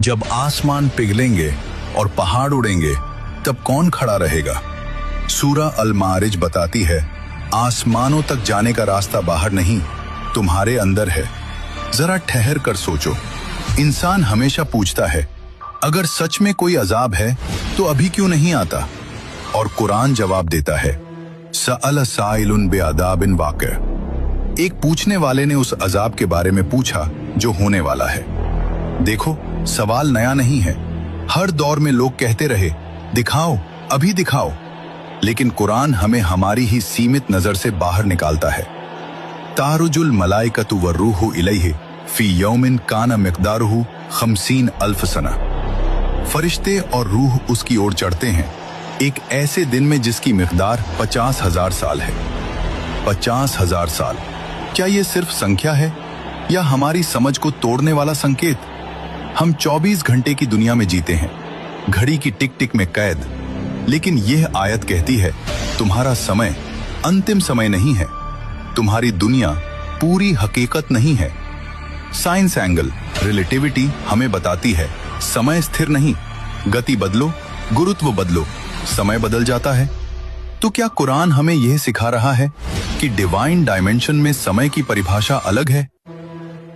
जब आसमान पिघलेंगे और पहाड़ उड़ेंगे तब कौन खड़ा रहेगा? सूरा अल मारिज बताती है, आसमानों तक जाने का रास्ता बाहर नहीं, तुम्हारे अंदर है। जरा ठहर कर सोचो। इंसान हमेशा पूछता है, अगर सच में कोई अजाब है तो अभी क्यों नहीं आता? और कुरान जवाब देता है, सअल साइलुन बिअदाबिन वाक़िअ। एक पूछने वाले ने उस अजाब के बारे में पूछा जो होने वाला है। देखो, सवाल नया नहीं है। हर दौर में लोग कहते रहे, दिखाओ, अभी दिखाओ। लेकिन कुरान हमें हमारी ही सीमित नजर से बाहर निकालता है। तारुजुल मलाइकतु वर्रूहु इलैहि फी यौमिन काना मिक़दारुहु 50 अल्फ सना। फरिश्ते और रूह उसकी ओर चढ़ते हैं एक ऐसे दिन में जिसकी मिक़दार 50,000 साल है। 50,000 साल, क्या ये सिर्फ संख्या है या हमारी समझ को तोड़ने वाला संकेत? हम 24 घंटे की दुनिया में जीते हैं, घड़ी की टिक टिक में कैद। लेकिन यह आयत कहती है, तुम्हारा समय अंतिम समय नहीं है, तुम्हारी दुनिया पूरी हकीकत नहीं है। साइंस एंगल, रिलेटिविटी हमें बताती है, समय स्थिर नहीं, गति बदलो, गुरुत्व बदलो, समय बदल जाता है। तो क्या कुरान हमें यह सिखा रहा है कि डिवाइन डायमेंशन में समय की परिभाषा अलग है?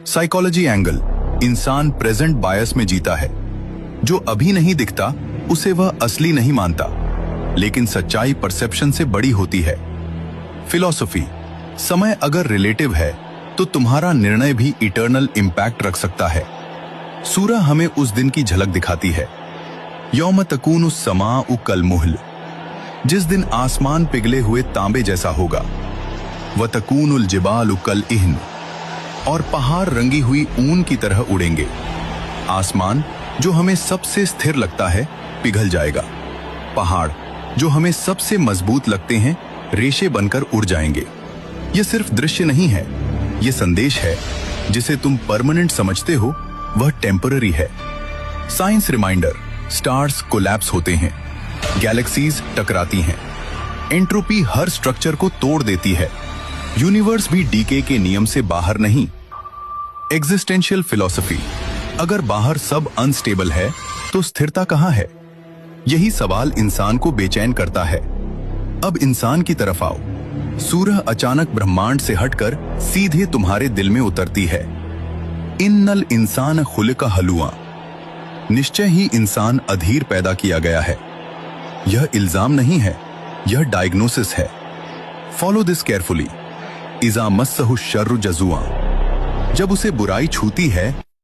साइकोलॉजी एंगल, इंसान प्रेजेंट बायस में जीता है। जो अभी नहीं दिखता उसे वह असली नहीं मानता, लेकिन सच्चाई परसेप्शन से बड़ी होती है। फिलॉसफी, समय अगर रिलेटिव है तो तुम्हारा निर्णय भी इटर्नल इंपैक्ट रख सकता है। सूरह हमें उस दिन की झलक दिखाती है, यौम तकूनु समाउ कल मुहल, जिस दिन आसमान पिघले हुए तांबे जैसा होगा। व तकूनुल जिबालु कल इहन, और पहाड़ रंगी हुई ऊन की तरह उड़ेंगे। आसमान जो हमें सबसे स्थिर लगता है पिघल जाएगा। पहाड़ जो हमें सबसे मजबूत लगते हैं रेशे बनकर उड़ जाएंगे। यह सिर्फ दृश्य नहीं है, यह संदेश है। जिसे तुम परमानेंट समझते हो वह टेम्पररी है। साइंस रिमाइंडर, स्टार्स कोलैप्स होते हैं, गैलेक्सीज टकराती हैं, एंट्रोपी हर स्ट्रक्चर को तोड़ देती है। यूनिवर्स भी डीके के नियम से बाहर नहीं। एग्जिस्टेंशियल फिलॉसफी, अगर बाहर सब अनस्टेबल है तो स्थिरता कहां है? यही सवाल इंसान को बेचैन करता है। अब इंसान की तरफ आओ। सूरह अचानक ब्रह्मांड से हटकर सीधे तुम्हारे दिल में उतरती है। इन्नल इंसान खुलिका हलुआ, निश्चय ही इंसान अधीर पैदा किया गया है। यह इल्जाम नहीं है, यह डायग्नोसिस है। Follow this carefully. इज़ा मस्सहु शर्रु जज़ुआ, जब उसे बुराई छूती है